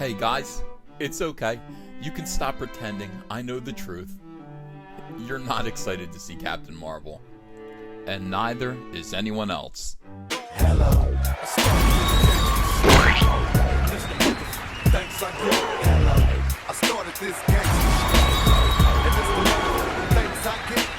Hey guys, it's okay. You can stop pretending. I know the truth. You're not excited to see Captain Marvel. And neither is anyone else. Hello. Thanks, I get hello. I started this game. And it's the thanks I get.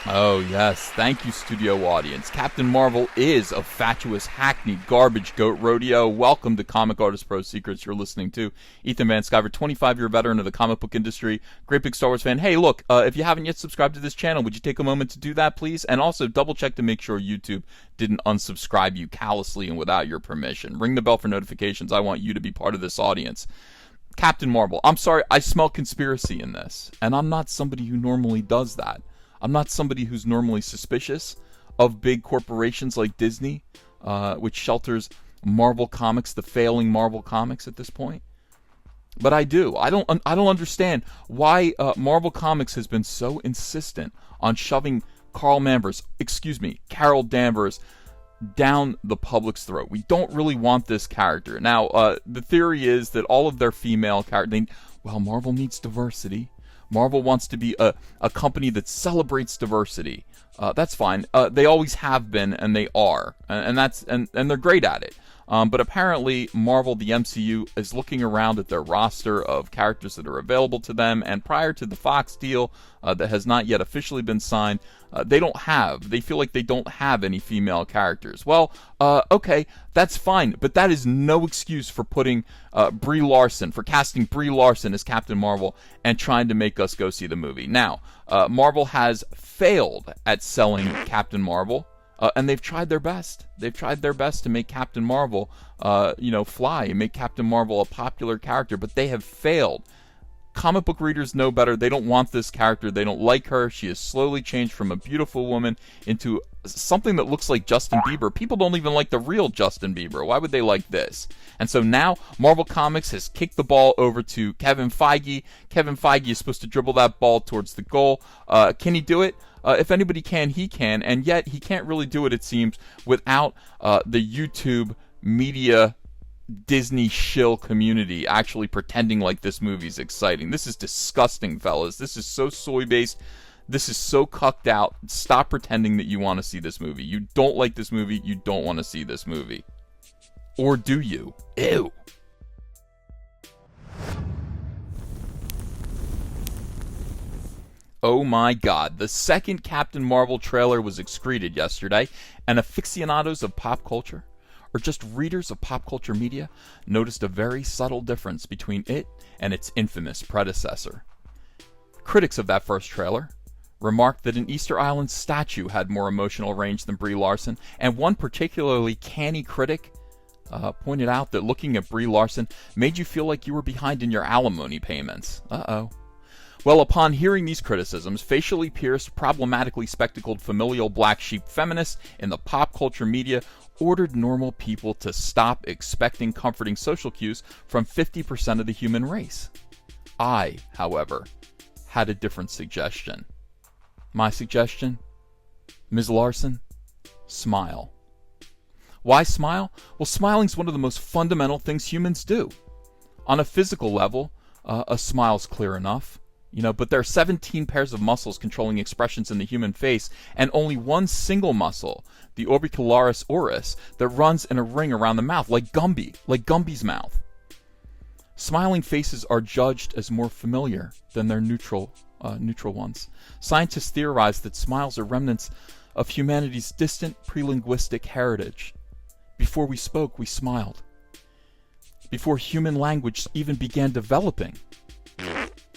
Oh yes, thank you studio audience. Captain Marvel is a fatuous, hackneyed, garbage goat rodeo. Welcome to Comic Artist Pro Secrets. You're listening to Ethan Van Sciver, 25-year veteran of the comic book industry, great big Star Wars fan. Hey look, if you haven't yet subscribed to this channel, would you take a moment to do that please? And also double check to make sure YouTube didn't unsubscribe you callously and without your permission. Ring the bell for notifications. I want you to be part of this audience. Captain Marvel, I'm sorry, I smell conspiracy in this. And I'm not somebody who normally does that. I'm not somebody who's normally suspicious of big corporations like Disney, which shelters Marvel Comics, the failing Marvel Comics at this point. But I do. I don't understand why Marvel Comics has been so insistent on shoving Carol Danvers down the public's throat. We don't really want this character. Now, the theory is that all of their female characters, Marvel needs diversity. Marvel wants to be a company that celebrates diversity. That's fine. They always have been, and they are, and they're great at it. But apparently, Marvel, the MCU, is looking around at their roster of characters that are available to them, and prior to the Fox deal that has not yet officially been signed, they feel like they don't have any female characters. Well, okay, that's fine, but that is no excuse for putting for casting Brie Larson as Captain Marvel and trying to make us go see the movie. Now, Marvel has failed at selling Captain Marvel. And they've tried their best. They've tried their best to make Captain Marvel, fly and make Captain Marvel a popular character, but they have failed. Comic book readers know better. They don't want this character. They don't like her. She has slowly changed from a beautiful woman into something that looks like Justin Bieber. People don't even like the real Justin Bieber. Why would they like this? And so now Marvel Comics has kicked the ball over to KEVIN Feige. KEVIN Feige is supposed to dribble that ball towards the goal. Can he do it? If anybody can, he can, and yet he can't really do it seems, without the YouTube media Disney shill community actually pretending like this movie's exciting. This is disgusting, fellas. This is so soy-based. This is so cucked out. Stop pretending that you want to see this movie. You don't like this movie. You don't want to see this movie. Or do you? Ew. Oh my god, the second Captain Marvel trailer was excreted yesterday, and aficionados of pop culture, or just readers of pop culture media, noticed a very subtle difference between it and its infamous predecessor. Critics of that first trailer remarked that an Easter Island statue had more emotional range than Brie Larson, and one particularly canny critic pointed out that looking at Brie Larson made you feel like you were behind in your alimony payments. Uh-oh. Well, upon hearing these criticisms, facially pierced, problematically spectacled familial black sheep feminists in the pop culture media ordered normal people to stop expecting comforting social cues from 50% of the human race. I, however, had a different suggestion. My suggestion? Ms. Larson, smile. Why smile? Well, smiling's one of the most fundamental things humans do. On a physical level, a smile's clear enough. But there are 17 pairs of muscles controlling expressions in the human face, and only one single muscle, the orbicularis oris, that runs in a ring around the mouth, like Gumby's mouth. Smiling faces are judged as more familiar than their neutral ones. Scientists theorize that smiles are remnants of humanity's distant pre-linguistic heritage. Before we spoke, we smiled. Before human language even began developing,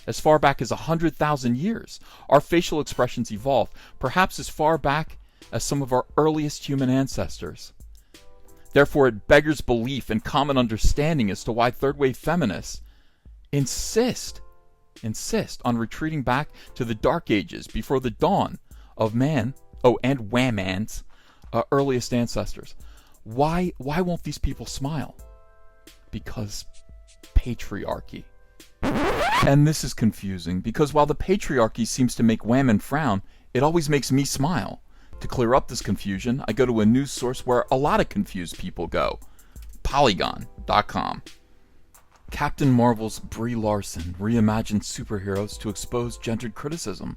as far back as 100,000 years, our facial expressions evolved, perhaps as far back as some of our earliest human ancestors. Therefore, it beggars belief and common understanding as to why third-wave feminists insist on retreating back to the Dark Ages before the dawn of man, and woman's earliest ancestors. Why won't these people smile? Because patriarchy. And this is confusing, because while the patriarchy seems to make women frown, it always makes me smile. To clear up this confusion, I go to a news source where a lot of confused people go. Polygon.com. Captain Marvel's Brie Larson reimagined superheroes to expose gendered criticism.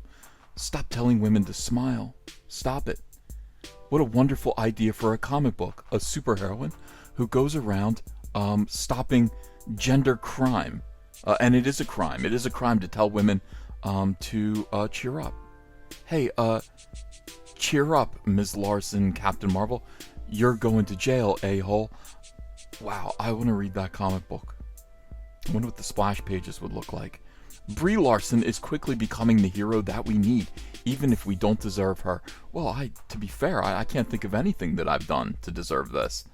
Stop telling women to smile. Stop it. What a wonderful idea for a comic book. A superheroine who goes around stopping gender crime. And it is a crime. It is a crime to tell women to cheer up. Hey, cheer up, Ms. Larson, Captain Marvel. You're going to jail, a-hole. Wow, I want to read that comic book. I wonder what the splash pages would look like. Brie Larson is quickly becoming the hero that we need, even if we don't deserve her. Well, to be fair, I can't think of anything that I've done to deserve this.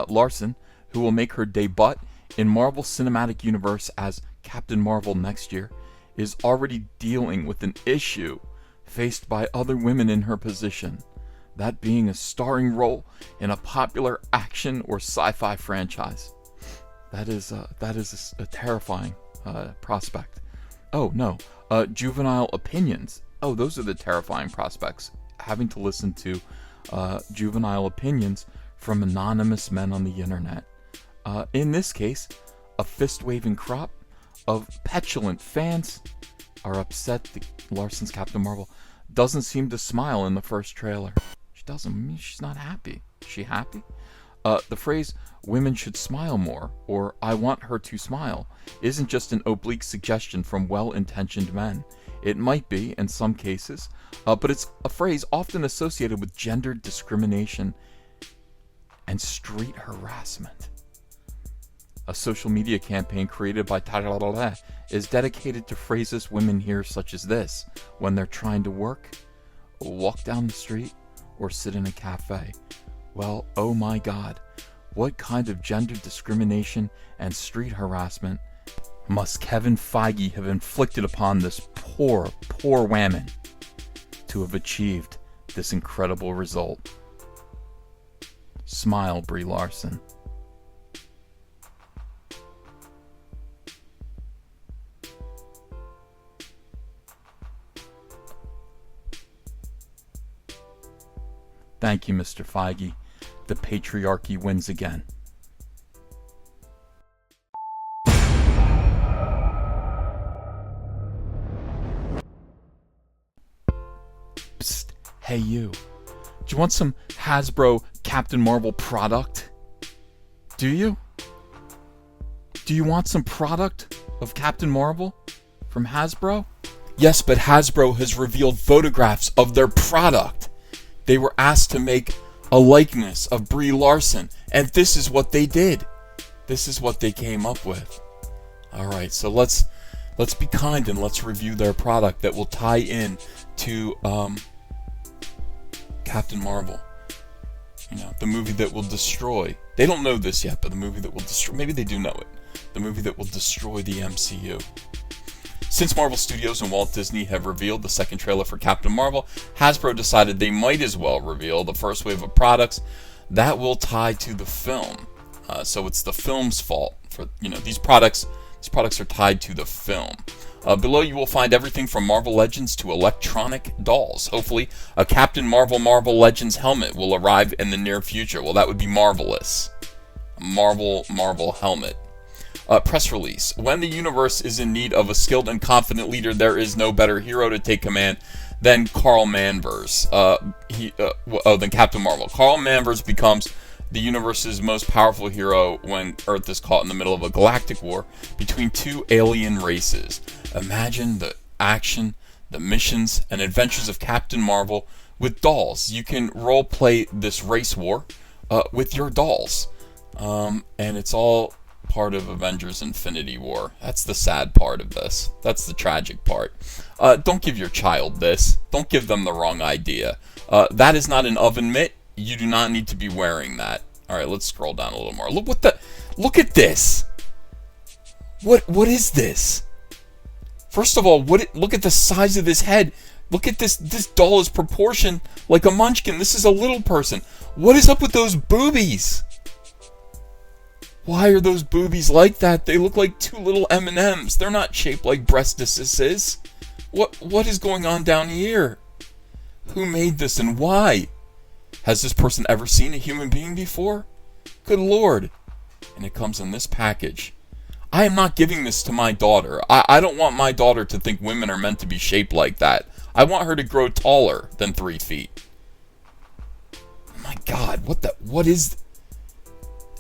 Larson, who will make her debut in Marvel Cinematic Universe as Captain Marvel next year, is already dealing with an issue faced by other women in her position, that being a starring role in a popular action or sci-fi franchise. That is a terrifying prospect. Oh no, juvenile opinions. Oh, those are the terrifying prospects. Having to listen to juvenile opinions from anonymous men on the internet. In this case, a fist-waving crop of petulant fans are upset that Larson's Captain Marvel doesn't seem to smile in the first trailer. She doesn't. She's not happy. Is she happy? The phrase, women should smile more, or I want her to smile, isn't just an oblique suggestion from well-intentioned men. It might be, in some cases, but it's a phrase often associated with gender discrimination and street harassment. A social media campaign created by Tararara is dedicated to phrases women hear such as this when they're trying to work, walk down the street, or sit in a cafe. Well, oh my God, what kind of gender discrimination and street harassment must Kevin Feige have inflicted upon this poor woman to have achieved this incredible result? Smile, Brie Larson. Thank you, Mr. Feige. The patriarchy wins again. Psst, hey you. Do you want some Hasbro Captain Marvel product? Do you? Do you want some product of Captain Marvel from Hasbro? Yes, but Hasbro has revealed photographs of their product. They were asked to make a likeness of Brie Larson, and this is what they did. This is what they came up with. Alright, so let's be kind and let's review their product that will tie in to Captain Marvel. You know, the movie that will destroy. They don't know this yet, but the movie that will destroy. Maybe they do know it. The movie that will destroy the MCU. Since Marvel Studios and Walt Disney have revealed the second trailer for Captain Marvel, Hasbro decided they might as well reveal the first wave of products that will tie to the film. So it's the film's fault for these products. These products are tied to the film. Below you will find everything from Marvel Legends to electronic dolls. Hopefully, a Captain Marvel Legends helmet will arrive in the near future. Well, that would be marvelous. A Marvel helmet. Press release. When the universe is in need of a skilled and confident leader, there is no better hero to take command than Carl Manvers. Than Captain Marvel. Carl Manvers becomes the universe's most powerful hero when Earth is caught in the middle of a galactic war between two alien races. Imagine the action, the missions, and adventures of Captain Marvel with dolls. You can role-play this race war with your dolls. And it's all part of Avengers Infinity War. That's the sad part of this. That's the tragic part. Don't give your child this. Don't give them the wrong idea. That is not an oven mitt. You do not need to be wearing that. Alright, let's scroll down a little more. Look at this. What is this? First of all, look at the size of this head. Look at this. This doll is proportioned like a munchkin. This is a little person. What is up with those boobies? Why are those boobies like that? They look like two little M&Ms. They're not shaped like breastises. What is going on down here? Who made this and why? Has this person ever seen a human being before? Good Lord. And it comes in this package. I am not giving this to my daughter. I don't want my daughter to think women are meant to be shaped like that. I want her to grow taller than 3 feet. My God, what is...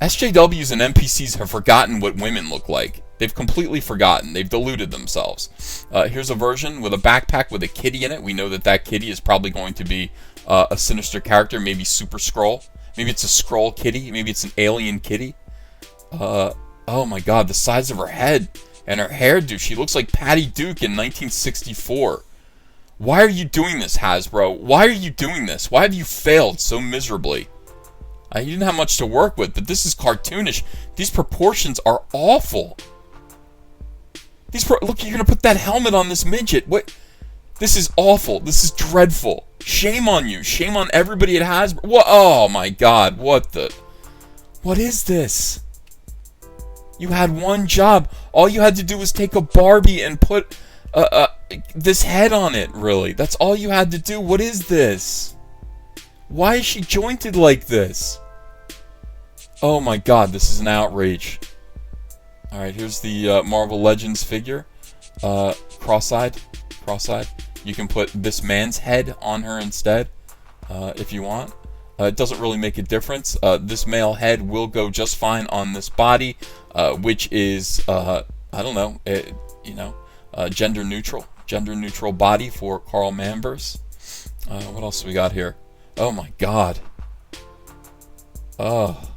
SJWs and NPCs have forgotten what women look like. They've completely forgotten. They've deluded themselves. Here's a version with a backpack with a kitty in it. We know that kitty is probably going to be a sinister character, maybe Super Skrull. Maybe it's a Skrull kitty. Maybe it's an alien kitty. Oh my God, the size of her head and her hairdo. She looks like Patty Duke in 1964. Why are you doing this, Hasbro? Why are you doing this? Why have you failed so miserably? You didn't have much to work with, but this is cartoonish. These proportions are awful. Look, you're going to put that helmet on this midget. What? This is awful. This is dreadful. Shame on you. Shame on everybody at Hasbro. What? Oh my God, what is this? You had one job. All you had to do was take a Barbie and put this head on it, really. That's all you had to do. What is this? Why is she jointed like this? Oh my God, this is an outrage. Alright, here's the Marvel Legends figure. Cross-eyed. You can put this man's head on her instead, if you want. It doesn't really make a difference. This male head will go just fine on this body, which is, I don't know, gender neutral. Gender neutral body for Carl Manvers. What else we got here? Oh my God. Oh.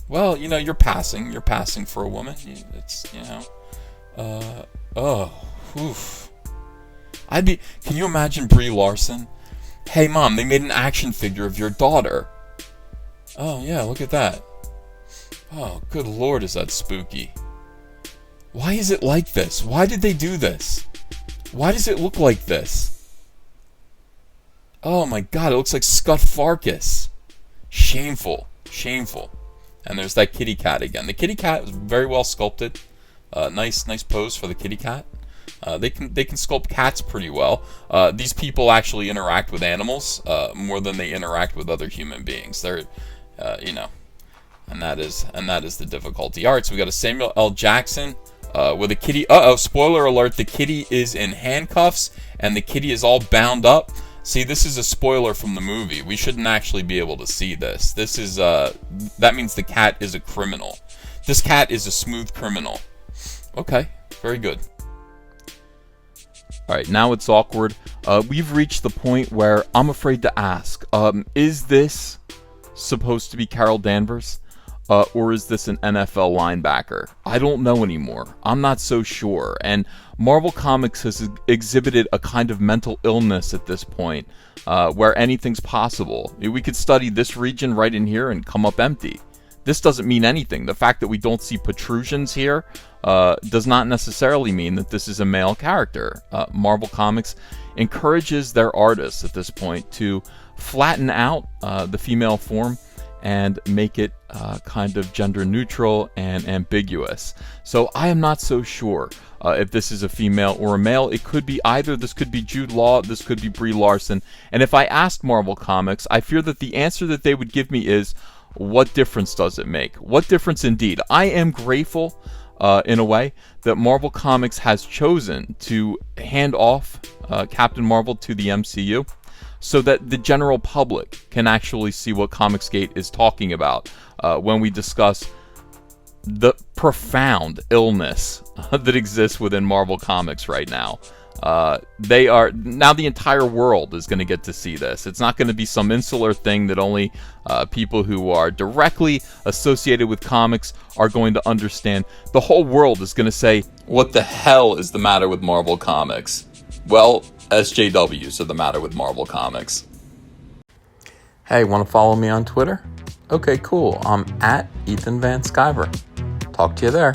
Well, you're passing. You're passing for a woman. It's, oof. Can you imagine Brie Larson? Hey Mom, they made an action figure of your daughter. Oh yeah, look at that. Oh, good Lord, is that spooky. Why is it like this? Why did they do this? Why does it look like this? Oh my God, it looks like Scut Farkus. Shameful. And there's that kitty cat again. The kitty cat is very well sculpted. Nice pose for the kitty cat. They can sculpt cats pretty well. These people actually interact with animals more than they interact with other human beings. They're, and that is the difficulty. All right, so we got a Samuel L. Jackson with a kitty. Spoiler alert: the kitty is in handcuffs and the kitty is all bound up. See, this is a spoiler from the movie. We shouldn't actually be able to see this. This is that means the cat is a criminal. This cat is a smooth criminal. Okay, very good. Alright, now it's awkward. We've reached the point where I'm afraid to ask. Is this supposed to be Carol Danvers? Or is this an NFL linebacker? I don't know anymore. I'm not so sure. And Marvel Comics has exhibited a kind of mental illness at this point, where anything's possible. We could study this region right in here and come up empty. This doesn't mean anything. The fact that we don't see protrusions here does not necessarily mean that this is a male character. Marvel Comics encourages their artists at this point to flatten out the female form and make it kind of gender neutral and ambiguous. So I am not so sure if this is a female or a male. It could be either. This could be Jude Law, this could be Brie Larson. And if I asked Marvel Comics, I fear that the answer that they would give me is, what difference does it make? What difference indeed? I am grateful in a way that Marvel Comics has chosen to hand off Captain Marvel to the MCU, so that the general public can actually see what Comicsgate is talking about when we discuss the profound illness that exists within Marvel Comics right now. Now the entire world is going to get to see this. It's not going to be some insular thing that only people who are directly associated with comics are going to understand. The whole world is going to say, what the hell is the matter with Marvel Comics? Well, SJWs are the matter with Marvel Comics. Hey, want to follow me on Twitter? Okay, cool. I'm at Ethan Van Sciver. Talk to you there.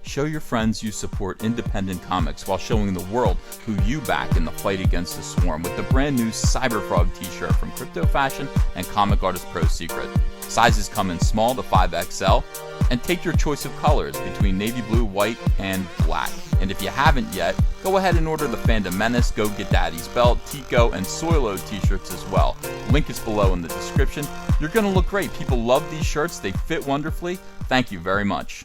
Show your friends you support independent comics while showing the world who you back in the fight against the swarm with the brand new Cyberfrog t-shirt from Crypto Fashion and Comic Artist Pro Secret. Sizes come in small to 5XL, and take your choice of colors between navy blue, white, and black. And if you haven't yet, Go ahead and order the Fandom Menace, Go Get Daddy's Belt, Tico, and Soilo t-shirts as well. Link is below in the description. You're going to look great. People love these shirts. They fit wonderfully. Thank you very much.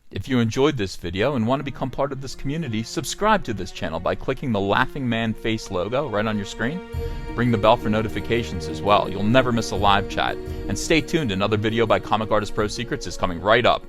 If you enjoyed this video and want to become part of this community, subscribe to this channel by clicking the Laughing Man face logo right on your screen. Ring the bell for notifications as well. You'll never miss a live chat. And stay tuned, another video by Comic Artist Pro Secrets is coming right up.